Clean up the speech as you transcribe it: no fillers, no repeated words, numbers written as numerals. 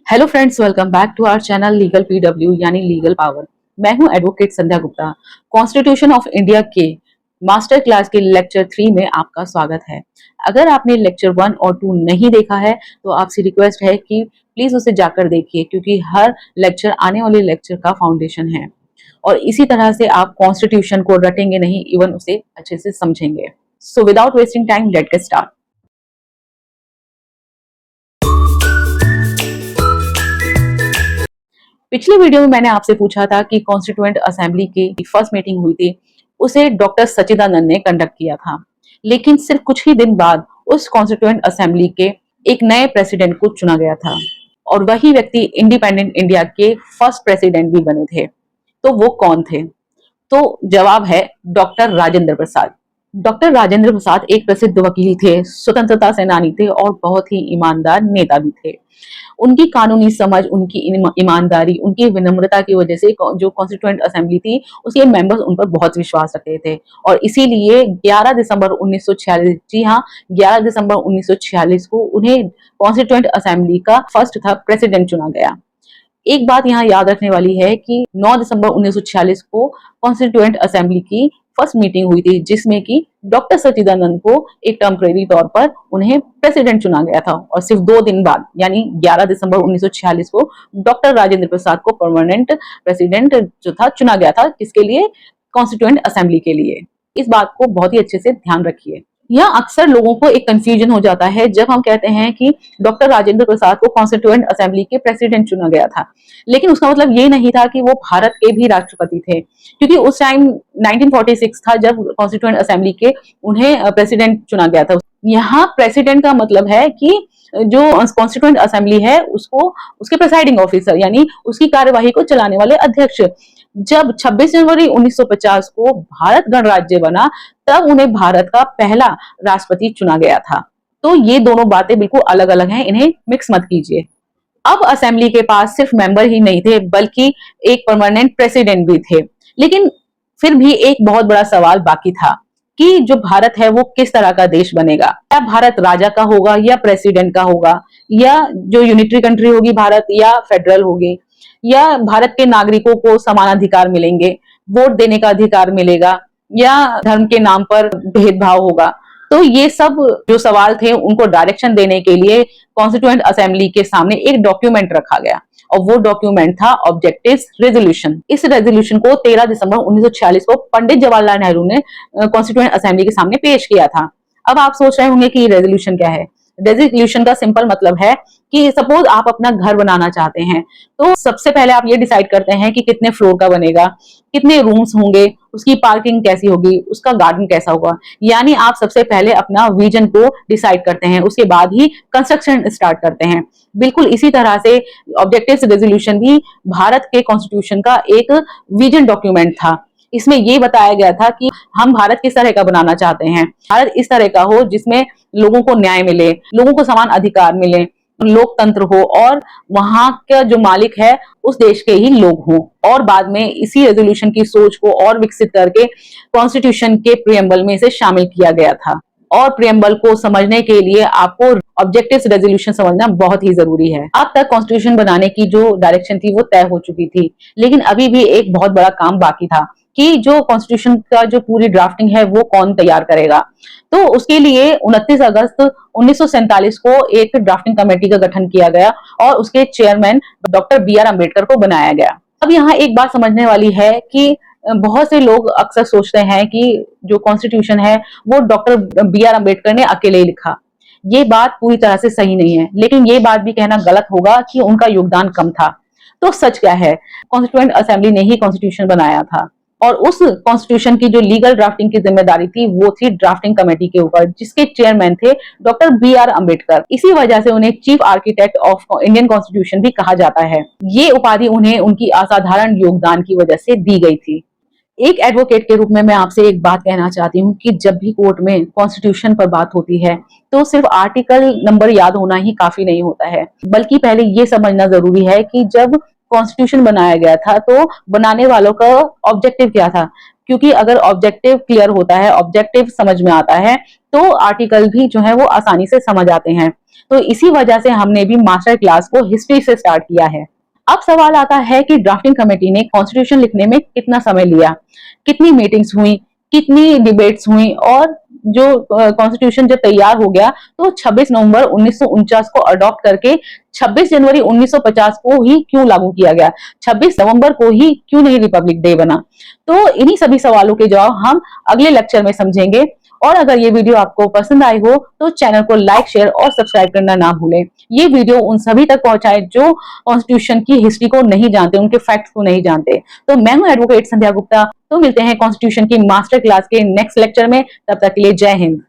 Hello friends, welcome back to our channel legal PW यानी legal power. मैं हूं advocate Sandhya Gupta. Constitution of India के master class के lecture 3 में आपका स्वागत है। अगर आपने लेक्चर 1 और 2 नहीं देखा है तो आपसे रिक्वेस्ट है कि प्लीज उसे जाकर देखिए, क्योंकि हर लेक्चर आने वाले लेक्चर का फाउंडेशन है और इसी तरह से आप कॉन्स्टिट्यूशन को रटेंगे नहीं, इवन उसे अच्छे से समझेंगे। So without wasting time, let get start. पिछले वीडियो में मैंने आपसे पूछा था कि कॉन्स्टिट्यूएंट असेंबली की फर्स्ट मीटिंग हुई थी, उसे डॉक्टर सच्चिदानंद ने कंडक्ट किया था। लेकिन सिर्फ कुछ ही दिन बाद उस कॉन्स्टिट्यूएंट असेंबली के एक नए प्रेसिडेंट को चुना गया था और वही व्यक्ति इंडिपेंडेंट इंडिया के फर्स्ट प्रेसिडेंट भी बने थे। तो वो कौन थे? तो जवाब है डॉक्टर राजेंद्र प्रसाद। डॉक्टर राजेंद्र प्रसाद एक प्रसिद्ध वकील थे, स्वतंत्रता सेनानी थे और बहुत ही ईमानदार नेता भी थे। उनकी कानूनी समझ, उनकी ईमानदारी, उनकी विनम्रता की वजह से जो कॉन्स्टिट्यूएंट असेंबली थी उसके मेंबर्स उन पर बहुत विश्वास रखते थे और इसीलिए 11 दिसंबर 1946, जी हाँ 11 दिसंबर 1946 को उन्हें कॉन्स्टिट्यूएंट असेंबली का फर्स्ट था प्रेसिडेंट चुना गया। एक बात यहाँ याद रखने वाली है कि 9 दिसंबर 1946 को कॉन्स्टिट्यूएंट असेंबली की फर्स्ट मीटिंग हुई थी, जिसमें कि डॉक्टर सच्चिदानंद को एक टेम्परेरी तौर पर उन्हें प्रेसिडेंट चुना गया था और सिर्फ 2 दिन बाद यानी 11 दिसंबर 1946 को डॉक्टर राजेंद्र प्रसाद को परमानेंट प्रेसिडेंट जो था चुना गया था। किसके लिए? कॉन्स्टिट्यूएंट असेंबली के लिए। इस बात को बहुत ही अच्छे से ध्यान रखिए। यहाँ अक्सर लोगों को एक कंफ्यूजन हो जाता है जब हम कहते हैं कि डॉक्टर राजेंद्र प्रसाद को कॉन्स्टिट्यूएंट असेंबली के प्रेसिडेंट चुना गया था, लेकिन उसका मतलब ये नहीं था कि वो भारत के भी राष्ट्रपति थे, क्योंकि उस टाइम 1946 था जब कॉन्स्टिट्यूएंट असेंबली के उन्हें प्रेसिडेंट चुना गया था। यहाँ प्रेसिडेंट का मतलब है कि जो कॉन्स्टिट्यूएंट असेंबली है उसको उसके प्रेसाइडिंग ऑफिसर यानी उसकी कार्यवाही को चलाने वाले अध्यक्ष। जब 26 जनवरी 1950 को भारत गणराज्य बना तब उन्हें भारत का पहला राष्ट्रपति चुना गया था। तो ये दोनों बातें बिल्कुल अलग अलग हैं, इन्हें मिक्स मत कीजिए। अब असेंबली के पास सिर्फ मेंबर ही नहीं थे बल्कि एक परमानेंट प्रेसिडेंट भी थे, लेकिन फिर भी एक बहुत बड़ा सवाल बाकी था कि जो भारत है वो किस तरह का देश बनेगा। क्या भारत राजा का होगा या प्रेसिडेंट का होगा, या जो यूनिटरी कंट्री होगी भारत या फेडरल होगी, या भारत के नागरिकों को समान अधिकार मिलेंगे, वोट देने का अधिकार मिलेगा, या धर्म के नाम पर भेदभाव होगा। तो ये सब जो सवाल थे उनको डायरेक्शन देने के लिए कॉन्स्टिट्यूएंट असेंबली के सामने एक डॉक्यूमेंट रखा गया और वो डॉक्यूमेंट था ऑब्जेक्टिव्स रेजोल्यूशन। इस रेजोल्यूशन को 13 दिसंबर 1946 को पंडित जवाहरलाल नेहरू ने कॉन्स्टिट्यूएंट असेंबली के सामने पेश किया था। अब आप सोच रहे होंगे कि रेजोल्यूशन क्या है। रेजोल्यूशन का सिंपल मतलब है कि सपोज आप अपना घर बनाना चाहते हैं, तो सबसे पहले आप ये डिसाइड करते हैं कि कितने फ्लोर का बनेगा, कितने रूम्स होंगे, उसकी पार्किंग कैसी होगी, उसका गार्डन कैसा होगा। यानी आप सबसे पहले अपना विजन को डिसाइड करते हैं, उसके बाद ही कंस्ट्रक्शन स्टार्ट करते हैं। बिल्कुल इसी तरह से ऑब्जेक्टिव्स रेजोल्यूशन भी भारत के कॉन्स्टिट्यूशन का एक विजन डॉक्यूमेंट था। इसमें ये बताया गया था कि हम भारत किस तरह का बनाना चाहते हैं। भारत इस तरह का हो जिसमें लोगों को न्याय मिले, लोगों को समान अधिकार मिले, लोकतंत्र हो और वहां का जो मालिक है उस देश के ही लोग हों। और बाद में इसी रेजोल्यूशन की सोच को और विकसित करके कॉन्स्टिट्यूशन के प्रियम्बल में इसे शामिल किया गया था। और प्रियम्बल को समझने के लिए आपको ऑब्जेक्टिव्स रेजोल्यूशन समझना बहुत ही जरूरी है। अब तक कॉन्स्टिट्यूशन बनाने की जो डायरेक्शन थी वो तय हो चुकी थी, लेकिन अभी भी एक बहुत बड़ा काम बाकी था कि जो कॉन्स्टिट्यूशन का जो पूरी ड्राफ्टिंग है वो कौन तैयार करेगा। तो उसके लिए 29 अगस्त 1947 को एक ड्राफ्टिंग कमेटी का गठन किया गया और उसके चेयरमैन डॉक्टर बी.आर. अम्बेडकर को बनाया गया। अब यहाँ एक बात समझने वाली है कि बहुत से लोग अक्सर सोचते हैं कि जो कॉन्स्टिट्यूशन है वो डॉक्टर बी.आर. अम्बेडकर ने अकेले ही लिखा। ये बात पूरी तरह से सही नहीं है, लेकिन ये बात भी कहना गलत होगा कि उनका योगदान कम था। तो सच क्या है? कॉन्स्टिट्यूएंट असेंबली ने ही कॉन्स्टिट्यूशन बनाया था और उस कॉन्स्टिट्यूशन की जो लीगल ड्राफ्टिंग की जिम्मेदारी थी वो थी ड्राफ्टिंग कमेटी के ऊपर, जिसके चेयरमैन थे डॉक्टर बी.आर. अम्बेडकर। इसी वजह से उन्हें chief architect of Indian constitution भी कहा जाता है। ये उपाधि उन्हें उनकी असाधारण योगदान की वजह से दी गई थी। एक एडवोकेट के रूप में मैं आपसे एक बात कहना चाहती हूँ कि जब भी कोर्ट में कॉन्स्टिट्यूशन पर बात होती है तो सिर्फ आर्टिकल नंबर याद होना ही काफी नहीं होता है, बल्कि पहले ये समझना जरूरी है कि जब कॉन्स्टिट्यूशन बनाया गया था तो बनाने वालों का ऑब्जेक्टिव क्या था। क्योंकि अगर ऑब्जेक्टिव क्लियर होता है, ऑब्जेक्टिव समझ में आता है, तो आर्टिकल भी जो है वो आसानी से समझ आते हैं। तो इसी वजह से हमने भी मास्टर क्लास को हिस्ट्री से स्टार्ट किया है। अब सवाल आता है कि ड्राफ्टिंग कमेटी ने कॉन्स्टिट्यूशन लिखने में कितना समय लिया, कितनी मीटिंग्स हुई, कितनी डिबेट्स हुई, और जो कॉन्स्टिट्यूशन जब तैयार हो गया तो 26 नवंबर 1949 को अडॉप्ट करके 26 जनवरी 1950 को ही क्यों लागू किया गया, 26 नवंबर को ही क्यों नहीं रिपब्लिक डे बना। तो इन्हीं सभी सवालों के जवाब हम अगले लेक्चर में समझेंगे। और अगर ये वीडियो आपको पसंद आई हो तो चैनल को लाइक, शेयर और सब्सक्राइब करना ना भूलें। ये वीडियो उन सभी तक पहुंचाए जो कॉन्स्टिट्यूशन की हिस्ट्री को नहीं जानते, उनके फैक्ट्स को नहीं जानते। तो मैं हूं एडवोकेट संध्या गुप्ता। तो मिलते हैं कॉन्स्टिट्यूशन की मास्टर क्लास के नेक्स्ट लेक्चर में। तब तक के लिए जय हिंद।